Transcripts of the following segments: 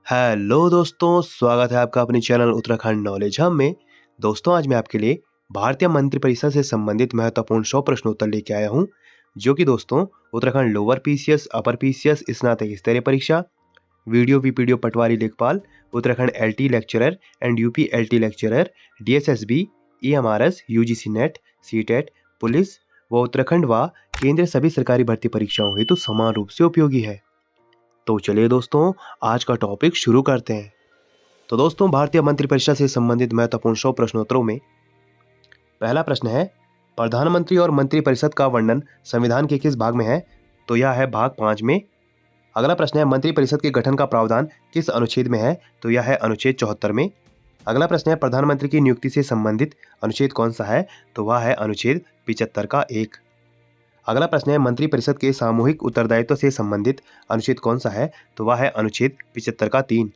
Hello दोस्तों, स्वागत है आपका अपने चैनल उत्तराखंड नॉलेज हब में। दोस्तों, आज मैं आपके लिए भारतीय मंत्रिपरिषद से संबंधित महत्वपूर्ण 100 प्रश्नोत्तर लेके आया हूं, जो कि दोस्तों Uttarakhand lower PCS, upper PCS, स्नातक स्तरीय परीक्षा, वीडियो वीपीडीओ पटवारी लेखपाल, Uttarakhand LT lecturer and UP LT lecturer, DSSB, EMRS, UGC net, CTET, police व उत्तराखंड व केंद्रीय सभी सरकारी भर्ती परीक्षाओं हेतु समान रूप से उपयोगी है। तो चलिए दोस्तों, आज का टॉपिक शुरू करते हैं। तो दोस्तों, भारतीय मंत्रिपरिषद से संबंधित महत्वपूर्ण 100 प्रश्नोत्तरों में पहला प्रश्न है, प्रधानमंत्री और मंत्रिपरिषद का वर्णन संविधान के किस भाग में है? तो यह है भाग 5 में। अगला प्रश्न है, मंत्रिपरिषद के गठन का प्रावधान किस अनुच्छेद में है? तो यह है अनुच्छेद 74 में। अगला प्रश्न है, प्रधानमंत्री की नियुक्ति से संबंधित अनुच्छेद कौन सा है? तो वह है अनुच्छेद 75 का 1। अगला प्रश्न है, मंत्रिपरिषद के सामूहिक उत्तरदायित्व से संबंधित अनुच्छेद कौन सा है? तो वह है अनुच्छेद 75 का 3।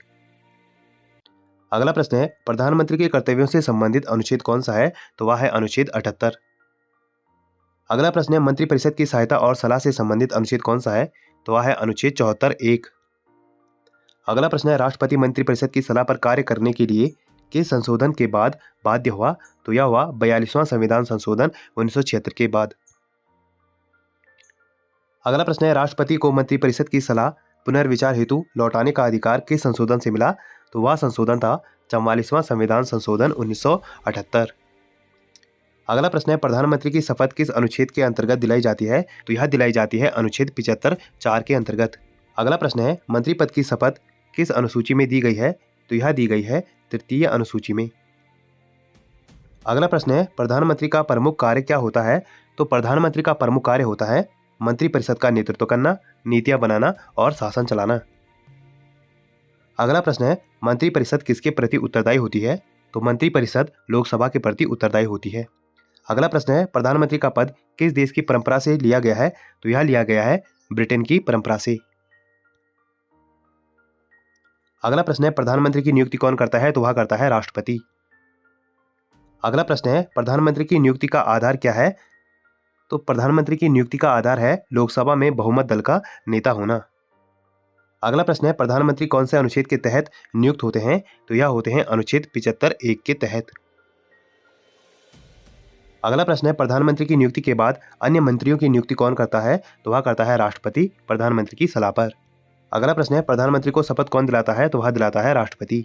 अगला प्रश्न है, प्रधानमंत्री के कर्तव्यों से संबंधित अनुच्छेद कौन सा है? तो वह है अनुच्छेद 78। अगला प्रश्न है, मंत्रिपरिषद की सहायता और सलाह से संबंधित अनुच्छेद कौन सा है? तो वह है अनुच्छेद 74(1). अगला प्रश्न है, राष्ट्रपति मंत्रिपरिषद की सलाह पर कार्य करने के लिए किस संशोधन के बाद बाध्य हुआ? तो यह हुआ 42वां संविधान संशोधन 1976 के बाद। अगला प्रश्न है, राष्ट्रपति को मंत्रिपरिषद की सलाह पुनर्विचार हेतु लौटाने का अधिकार किस संशोधन से मिला? तो वह संशोधन था 44वां संविधान संशोधन 1978। अगला प्रश्न है, प्रधानमंत्री की शपथ किस अनुच्छेद के अंतर्गत दिलाई जाती है? तो यह दिलाई जाती है अनुच्छेद 75(4) के अंतर्गत। अगला प्रश्न है, मंत्री पद की शपथ किस अनुसूची में दी गई है? तो यह दी गई है तृतीय अनुसूची में। अगला प्रश्न है, प्रधानमंत्री का प्रमुख कार्य क्या होता है? तो प्रधानमंत्री का प्रमुख कार्य होता है मंत्रिपरिषद का नेतृत्व करना, नीतियां बनाना और शासन चलाना। अगला प्रश्न है, मंत्रिपरिषद किसके प्रति उत्तरदायी होती है? तो मंत्रिपरिषद लोकसभा के प्रति उत्तरदायी होती है। अगला प्रश्न है, प्रधानमंत्री का पद किस देश की परंपरा से लिया गया है? तो यह लिया गया है ब्रिटेन की परंपरा से। अगला प्रश्न है, प्रधानमंत्री की नियुक्ति कौन करता है? तो वह करता है राष्ट्रपति। अगला प्रश्न है, प्रधानमंत्री की नियुक्ति का आधार क्या है? तो प्रधानमंत्री की नियुक्ति का आधार है लोकसभा में बहुमत दल का नेता होना। अगला प्रश्न है, प्रधानमंत्री कौन से अनुच्छेद के तहत नियुक्त होते हैं? तो यह होते हैं अनुच्छेद 75(1) के तहत। अगला प्रश्न है, प्रधानमंत्री की नियुक्ति के बाद अन्य मंत्रियों की नियुक्ति कौन करता है? तो वह करता है राष्ट्रपति प्रधानमंत्री की सलाह पर। अगला प्रश्न है, प्रधानमंत्री को शपथ कौन दिलाता है? तो वह दिलाता है राष्ट्रपति।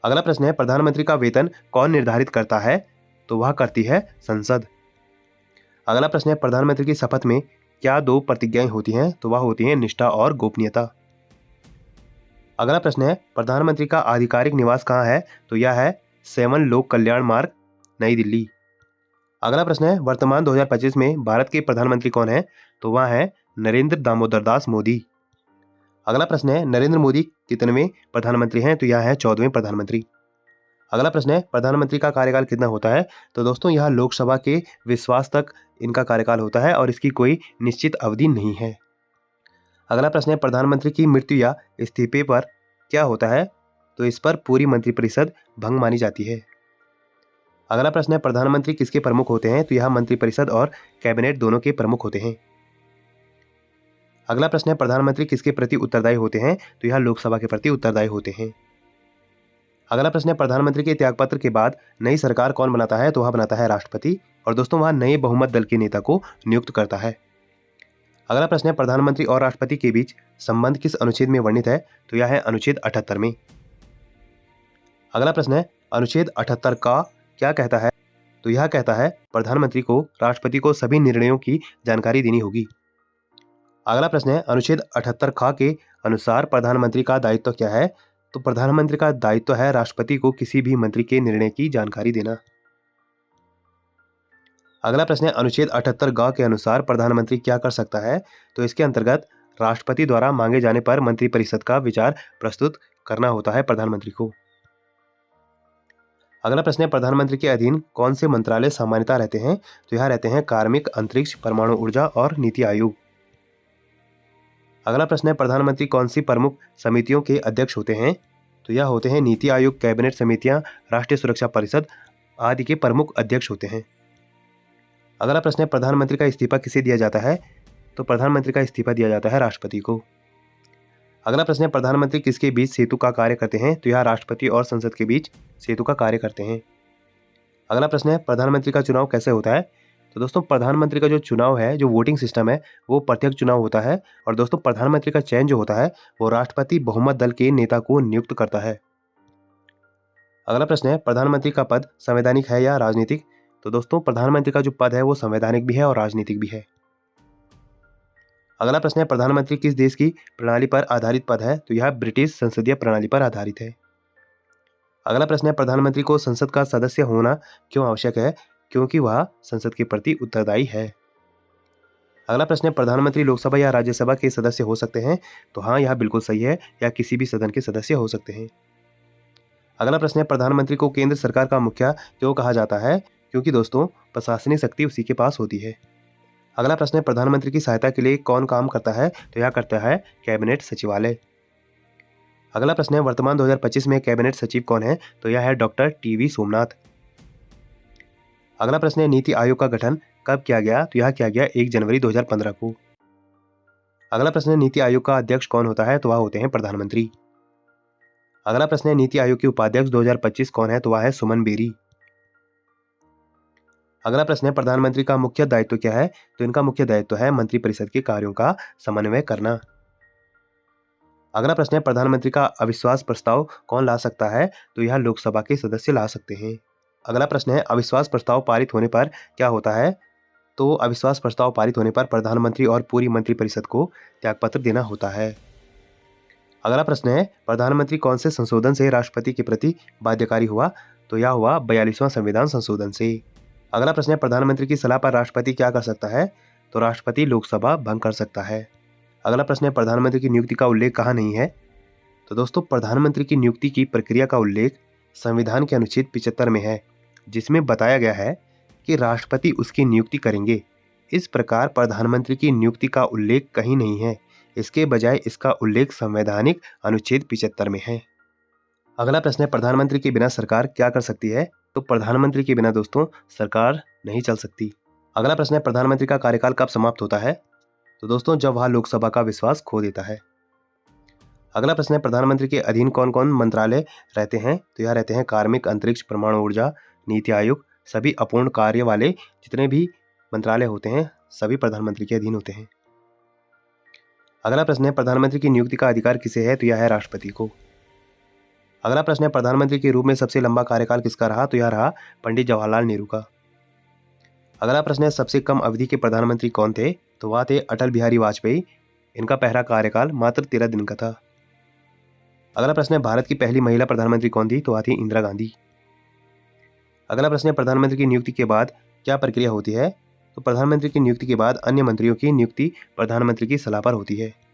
अगला प्रश्न है, प्रधानमंत्री का वेतन कौन निर्धारित करता है? तो वह करती है संसद। अगला प्रश्न है, प्रधानमंत्री की शपथ में क्या 2 प्रतिज्ञाएं होती हैं? तो वह होती हैं निष्ठा और गोपनीयता। अगला प्रश्न है, प्रधानमंत्री का आधिकारिक निवास कहाँ है? तो यह है 7 लोक कल्याण मार्ग, नई दिल्ली। अगला प्रश्न है, वर्तमान 2025 में भारत के प्रधानमंत्री कौन है? तो वह है नरेंद्र दामोदर दास मोदी। अगला प्रश्न है, नरेंद्र मोदी कितनेवें प्रधानमंत्री हैं? तो यह है 14वें प्रधानमंत्री। अगला प्रश्न है, प्रधानमंत्री का कार्यकाल कितना होता है? तो दोस्तों, यह लोकसभा के विश्वास तक इनका कार्यकाल होता है और इसकी कोई निश्चित अवधि नहीं है। अगला प्रश्न है, प्रधानमंत्री की मृत्यु या इस्तीफे पर क्या होता है? तो इस पर पूरी मंत्रिपरिषद भंग मानी जाती है। अगला प्रश्न है, प्रधानमंत्री किसके प्रमुख होते हैं? तो यह मंत्रिपरिषद और कैबिनेट दोनों के प्रमुख होते हैं। अगला प्रश्न है, प्रधानमंत्री किसके प्रति उत्तरदायी होते हैं? तो यह लोकसभा के प्रति उत्तरदायी होते हैं। अगला प्रश्न है, प्रधानमंत्री के त्यागपत्र के बाद नई सरकार कौन बनाता है? तो वह बनाता है राष्ट्रपति और दोस्तों वह नए बहुमत दल के नेता को नियुक्त करता है। अगला प्रश्न है, प्रधानमंत्री और राष्ट्रपति के बीच संबंध किस अनुच्छेद में वर्णित है? तो यह है अनुच्छेद 78 में। अगला प्रश्न है, अनुच्छेद 78 का क्या कहता है? तो यह कहता है प्रधानमंत्री को राष्ट्रपति को सभी निर्णयों की जानकारी देनी होगी। अगला प्रश्न है, अनुच्छेद 78 ख के अनुसार प्रधानमंत्री का दायित्व क्या है? तो प्रधानमंत्री का दायित्व है राष्ट्रपति को किसी भी मंत्री के निर्णय की जानकारी देना। अगला प्रश्न है, अनुच्छेद 78 ग के अनुसार प्रधानमंत्री क्या कर सकता है? तो इसके अंतर्गत राष्ट्रपति द्वारा मांगे जाने पर मंत्रिपरिषद का विचार प्रस्तुत करना होता है प्रधानमंत्री को। अगला प्रश्न है, प्रधानमंत्री के अधीन कौन से मंत्रालय सामान्यतः रहते हैं? तो यह रहते हैं कार्मिक, अंतरिक्ष, परमाणु ऊर्जा और नीति आयोग। अगला प्रश्न है, प्रधानमंत्री कौन सी प्रमुख समितियों के अध्यक्ष होते हैं? तो यह होते हैं नीति आयोग, कैबिनेट समितियां, राष्ट्रीय सुरक्षा परिषद आदि के प्रमुख अध्यक्ष होते हैं। अगला प्रश्न है, प्रधानमंत्री का इस्तीफा किसे दिया जाता है? तो प्रधानमंत्री का इस्तीफा दिया जाता है राष्ट्रपति को। अगला प्रश्न है, प्रधानमंत्री किसके बीच सेतु का कार्य करते हैं? तो यह राष्ट्रपति और संसद के बीच सेतु का कार्य करते हैं। अगला प्रश्न है, प्रधानमंत्री का चुनाव कैसे होता है? तो दोस्तों प्रधानमंत्री का जो चुनाव है, जो वोटिंग सिस्टम है, वो प्रत्यक्ष चुनाव होता है। और दोस्तों प्रधानमंत्री का चयन जो होता है वो राष्ट्रपति बहुमत दल के नेता को नियुक्त करता है। अगला प्रश्न है, प्रधानमंत्री का पद संवैधानिक है या राजनीतिक? तो दोस्तों प्रधानमंत्री का जो पद है वो संवैधानिक भी है और राजनीतिक भी है। अगला प्रश्न है, प्रधानमंत्री किस देश की प्रणाली पर आधारित पद है? तो यह ब्रिटिश संसदीय प्रणाली पर आधारित है। अगला प्रश्न है, प्रधानमंत्री को संसद का सदस्य होना क्यों आवश्यक है? क्योंकि वह संसद के प्रति उत्तरदायी है। अगला प्रश्न है, प्रधानमंत्री लोकसभा या राज्यसभा के सदस्य हो सकते हैं? तो हाँ, यह बिल्कुल सही है, या किसी भी सदन के सदस्य हो सकते हैं। अगला प्रश्न है, प्रधानमंत्री को केंद्र सरकार का मुखिया क्यों कहा जाता है? क्योंकि दोस्तों प्रशासनिक शक्ति उसी के पास होती है। अगला प्रश्न है, प्रधानमंत्री की सहायता के लिए कौन काम करता है? तो यह करता है कैबिनेट सचिवालय। अगला प्रश्न है, वर्तमान 2025 में कैबिनेट सचिव कौन है? तो यह है डॉक्टर टीवी सोमनाथ। अगला प्रश्न है, नीति आयोग का गठन कब किया गया? तो यह किया गया 1 जनवरी 2015 को। अगला प्रश्न है, नीति आयोग का अध्यक्ष कौन होता है? तो वह होते हैं प्रधानमंत्री। अगला प्रश्न है, नीति आयोग के उपाध्यक्ष 2025 कौन है? तो वह है सुमन बेरी। अगला प्रश्न है, प्रधानमंत्री का मुख्य दायित्व क्या है? तो इनका मुख्य दायित्व है मंत्रिपरिषद के कार्यों का समन्वय करना। अगला प्रश्न है, प्रधानमंत्री का अविश्वास प्रस्ताव कौन ला सकता है? तो यह लोकसभा के सदस्य ला सकते हैं। अगला प्रश्न है, अविश्वास प्रस्ताव पारित होने पर क्या होता है? तो अविश्वास प्रस्ताव पारित होने पर प्रधानमंत्री और पूरी मंत्रिपरिषद को त्यागपत्र देना होता है। अगला प्रश्न है, प्रधानमंत्री कौन से संशोधन से राष्ट्रपति के प्रति बाध्यकारी हुआ? तो यह हुआ 42वां संविधान संशोधन से। अगला प्रश्न है, प्रधानमंत्री की सलाह पर राष्ट्रपति क्या कर सकता है? तो राष्ट्रपति लोकसभा भंग कर सकता है। अगला प्रश्न है, प्रधानमंत्री की नियुक्ति का उल्लेख कहाँ नहीं है? तो दोस्तों प्रधानमंत्री की नियुक्ति की प्रक्रिया का उल्लेख संविधान के अनुच्छेद 75 में है, जिसमें बताया गया है कि राष्ट्रपति उसकी नियुक्ति करेंगे। इस प्रकार प्रधानमंत्री की नियुक्ति का उल्लेख कहीं नहीं है, इसके बजाय इसका उल्लेख संवैधानिक अनुच्छेद 75 में है। अगला प्रश्न है, प्रधानमंत्री के बिना सरकार क्या कर सकती है? तो प्रधानमंत्री के बिना दोस्तों सरकार नहीं चल सकती। अगला प्रश्न है, प्रधानमंत्री का कार्यकाल कब समाप्त होता है? तो दोस्तों जब वह लोकसभा का विश्वास खो देता है। अगला प्रश्न है, प्रधानमंत्री के अधीन कौन कौन मंत्रालय रहते हैं? तो यह रहते हैं कार्मिक, अंतरिक्ष, परमाणु ऊर्जा, नीति आयोग। सभी अपूर्ण कार्य वाले जितने भी मंत्रालय होते हैं सभी प्रधानमंत्री के अधीन होते हैं। अगला प्रश्न है, प्रधानमंत्री की नियुक्ति का अधिकार किसे है? तो यह है राष्ट्रपति को। अगला प्रश्न है, प्रधानमंत्री के रूप में सबसे लंबा कार्यकाल किसका रहा? तो यह रहा पंडित जवाहरलाल नेहरू का। अगला प्रश्न है, सबसे कम अवधि के प्रधानमंत्री कौन थे? तो वह थे अटल बिहारी वाजपेयी। इनका पहला कार्यकाल मात्र 13 दिन का था। अगला प्रश्न है, भारत की पहली महिला प्रधानमंत्री कौन थी? तो वह थी इंदिरा गांधी। अगला प्रश्न है, प्रधानमंत्री की नियुक्ति के बाद क्या प्रक्रिया होती है? तो प्रधानमंत्री की नियुक्ति के बाद अन्य मंत्रियों की नियुक्ति प्रधानमंत्री की सलाह पर होती है।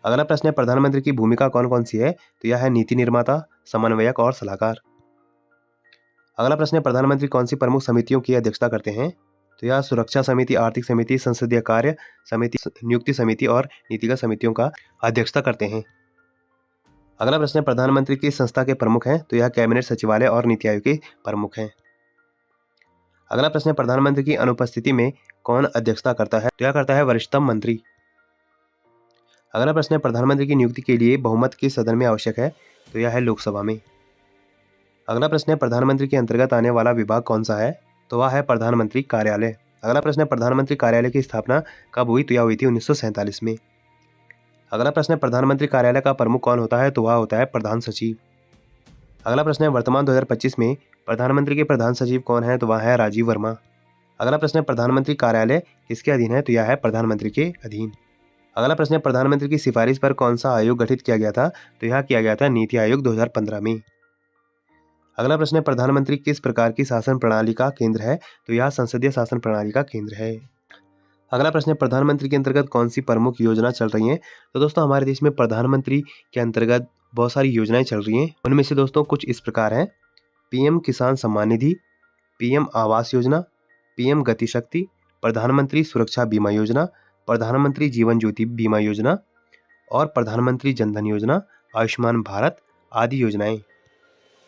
अगला प्रश्न है, प्रधानमंत्री की भूमिका कौन कौन सी है? तो यह है नीति निर्माता, समन्वयक और सलाहकार। अगला प्रश्न है, प्रधानमंत्री कौन सी प्रमुख समितियों की अध्यक्षता करते हैं? तो यह सुरक्षा समिति, आर्थिक समिति, संसदीय कार्य समिति, नियुक्ति समिति और नीतिगत समितियों का अध्यक्षता करते हैं। अगला प्रश्न है, प्रधानमंत्री किस संस्था के प्रमुख हैं? तो यह कैबिनेट सचिवालय और नीति आयोग के प्रमुख हैं। अगला प्रश्न है, प्रधानमंत्री की अनुपस्थिति में कौन अध्यक्षता करता है? तो यह करता है वरिष्ठतम मंत्री। अगला प्रश्न है, प्रधानमंत्री की नियुक्ति के लिए बहुमत किस सदन में आवश्यक है? तो यह है लोकसभा में। अगला प्रश्न है, प्रधानमंत्री के अंतर्गत आने वाला विभाग कौन सा है? तो वह है प्रधानमंत्री कार्यालय। अगला प्रश्न है, प्रधानमंत्री कार्यालय की स्थापना कब हुई? तो यह हुई थी 1947 में। अगला प्रश्न है, प्रधानमंत्री कार्यालय का प्रमुख कौन होता है? तो वह होता है प्रधान सचिव। अगला प्रश्न है, वर्तमान 2025 में प्रधानमंत्री के प्रधान सचिव कौन है? तो वह है राजीव वर्मा। अगला प्रश्न है, प्रधानमंत्री कार्यालय किसके अधीन है? तो यह है प्रधानमंत्री के अधीन। अगला प्रश्न है, प्रधानमंत्री की सिफारिश पर कौन सा आयोग गठित किया गया था? तो यह किया गया था नीति आयोग 2015 में। अगला प्रश्न है, प्रधानमंत्री किस प्रकार की शासन प्रणाली का केंद्र है? तो यह संसदीय शासन प्रणाली का केंद्र है। अगला प्रश्न है, प्रधानमंत्री के अंतर्गत कौन सी प्रमुख योजना चल रही हैं? तो दोस्तों हमारे देश में प्रधानमंत्री के अंतर्गत बहुत सारी योजनाएं चल रही हैं। उनमें से दोस्तों कुछ इस प्रकार हैं: पीएम किसान सम्मान निधि, पीएम आवास योजना, पीएम गति शक्ति, प्रधानमंत्री सुरक्षा बीमा योजना, प्रधानमंत्री जीवन ज्योति बीमा योजना और प्रधानमंत्री जनधन योजना, आयुष्मान भारत आदि योजनाएं।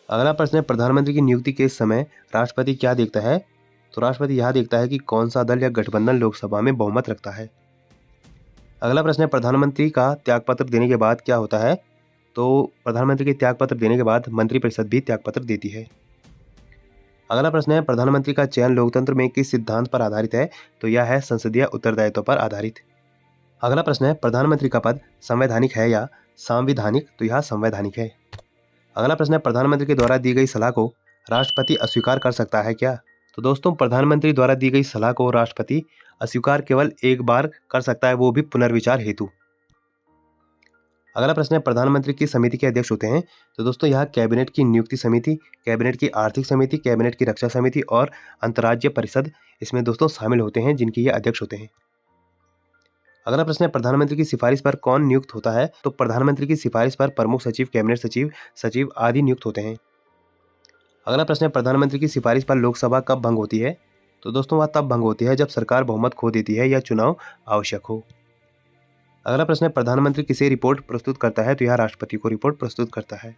अगला प्रश्न है, प्रधानमंत्री की नियुक्ति के समय राष्ट्रपति क्या देखता है? तो राष्ट्रपति यह देखता है कि कौन सा दल या गठबंधन लोकसभा में बहुमत रखता है। अगला प्रश्न है, प्रधानमंत्री का त्यागपत्र देने के बाद क्या होता है? तो प्रधानमंत्री के त्यागपत्र देने के बाद मंत्रिपरिषद भी त्यागपत्र देती है। अगला प्रश्न है, प्रधानमंत्री का चयन लोकतंत्र में किस सिद्धांत पर आधारित है? तो यह है संसदीय उत्तरदायित्व पर आधारित। अगला प्रश्न है, प्रधानमंत्री का पद संवैधानिक है या सांविधानिक? तो यह संवैधानिक है। अगला प्रश्न है, प्रधानमंत्री के द्वारा दी गई सलाह को राष्ट्रपति अस्वीकार कर सकता है क्या? तो दोस्तों, प्रधानमंत्री द्वारा दी गई सलाह को राष्ट्रपति अस्वीकार केवल एक बार कर सकता है, वो भी पुनर्विचार हेतु। अगला प्रश्न है, प्रधानमंत्री की समिति के अध्यक्ष होते हैं? तो दोस्तों, यह कैबिनेट की नियुक्ति समिति, कैबिनेट की आर्थिक समिति, कैबिनेट की रक्षा समिति और अंतर्राज्यीय परिषद इसमें दोस्तों शामिल होते हैं, जिनके ये अध्यक्ष होते हैं। अगला प्रश्न है, प्रधानमंत्री की सिफारिश पर कौन नियुक्त होता है? तो प्रधानमंत्री की सिफारिश पर प्रमुख सचिव, कैबिनेट सचिव, सचिव आदि नियुक्त होते हैं। अगला प्रश्न है, प्रधानमंत्री की सिफारिश पर लोकसभा कब भंग होती है? तो दोस्तों, वह तब भंग होती है जब सरकार बहुमत खो देती है या चुनाव आवश्यक हो। अगला प्रश्न है, प्रधानमंत्री किसे रिपोर्ट प्रस्तुत करता है? तो यह राष्ट्रपति को रिपोर्ट प्रस्तुत करता है।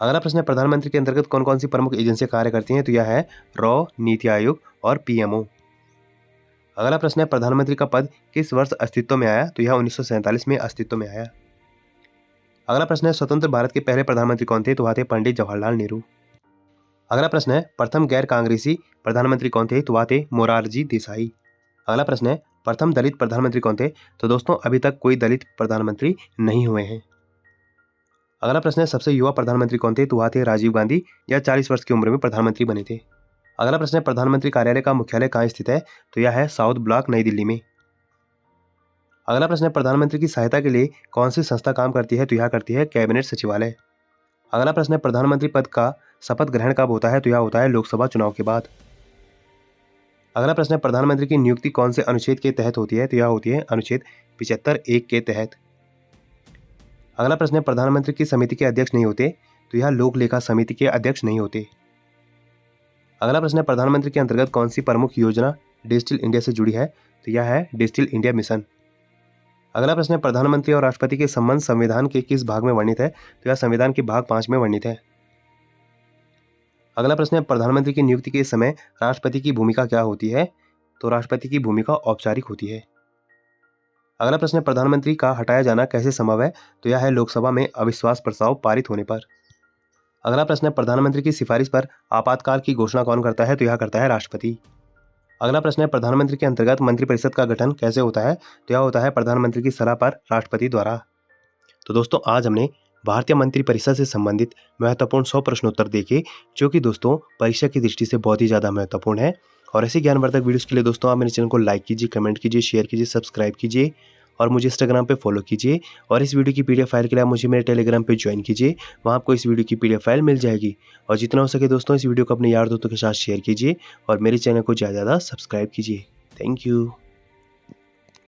अगला प्रश्न है, प्रधानमंत्री के अंतर्गत कौन कौन सी प्रमुख एजेंसियां कार्य करती हैं? तो यह है रॉ, नीति आयोग और पीएमओ। अगला प्रश्न है, प्रधानमंत्री का पद किस वर्ष अस्तित्व में आया? तो यह 1947 में अस्तित्व में आया। अगला प्रश्न है, स्वतंत्र भारत के पहले प्रधानमंत्री कौन थे? तो वह थे पंडित जवाहरलाल नेहरू। अगला प्रश्न है, प्रथम गैर कांग्रेसी प्रधानमंत्री कौन थे? तो वह थे मोरारजी देसाई। अगला प्रश्न है, प्रथम दलित प्रधानमंत्री कौन थे? तो दोस्तों, अभी तक कोई दलित प्रधानमंत्री नहीं हुए हैं। अगला प्रश्न है, सबसे युवा प्रधानमंत्री कौन थे? तो वह थे राजीव गांधी, यह 40 वर्ष की उम्र में प्रधानमंत्री बने थे। अगला प्रश्न है, प्रधानमंत्री कार्यालय का मुख्यालय कहाँ स्थित है? तो यह है साउथ ब्लॉक, नई दिल्ली में। अगला प्रश्न है, प्रधानमंत्री की सहायता के लिए कौन सी संस्था काम करती है? तो यह करती है कैबिनेट सचिवालय। अगला प्रश्न है, प्रधानमंत्री पद का शपथ ग्रहण कब होता है? तो यह होता है लोकसभा चुनाव के बाद। अगला प्रश्न है, प्रधानमंत्री की नियुक्ति कौन से अनुच्छेद के तहत होती है? तो यह होती है अनुच्छेद 75(1) के तहत। अगला प्रश्न है, प्रधानमंत्री की समिति के अध्यक्ष नहीं होते? तो यह लोक लेखा समिति के अध्यक्ष नहीं होते। अगला प्रश्न है, प्रधानमंत्री के अंतर्गत कौन सी प्रमुख योजना डिजिटल इंडिया से जुड़ी है? तो यह है डिजिटल इंडिया मिशन। अगला प्रश्न है, प्रधानमंत्री और राष्ट्रपति के संबंध संविधान के किस भाग में वर्णित है? तो यह संविधान के भाग 5 में वर्णित है। अगला प्रश्न है, प्रधानमंत्री की नियुक्ति के समय राष्ट्रपति की भूमिका क्या होती है? तो राष्ट्रपति की भूमिका औपचारिक होती है। अगला प्रश्न है, प्रधानमंत्री का हटाया जाना कैसे संभव है? तो यह है लोकसभा में अविश्वास प्रस्ताव पारित होने पर। अगला प्रश्न है, प्रधानमंत्री की सिफारिश पर आपातकाल की घोषणा कौन करता है? तो यह करता है राष्ट्रपति। अगला प्रश्न है, प्रधानमंत्री के अंतर्गत मंत्रिपरिषद का गठन कैसे होता है? तो यह होता है प्रधानमंत्री की सलाह पर राष्ट्रपति द्वारा। तो दोस्तों, आज हमने भारतीय मंत्रिपरिषद से संबंधित महत्वपूर्ण 100 प्रश्नोत्तर देखे, जो कि दोस्तों परीक्षा की दृष्टि से बहुत ही ज़्यादा महत्वपूर्ण है। और ऐसी ज्ञानवर्धक वीडियोस के लिए दोस्तों आप मेरे चैनल को लाइक कीजिए, कमेंट कीजिए, शेयर कीजिए, सब्सक्राइब कीजिए और मुझे इंस्टाग्राम पे फॉलो कीजिए। और इस वीडियो की पीडीएफ फाइल के लिए आप मुझे मेरे टेलीग्राम पे ज्वाइन कीजिए, वहाँ आपको इस वीडियो की पीडीएफ फाइल मिल जाएगी। और जितना हो सके दोस्तों, इस वीडियो को अपने यार दोस्तों के साथ शेयर कीजिए और मेरे चैनल को ज़्यादा से ज़्यादा सब्सक्राइब कीजिए। Thank you.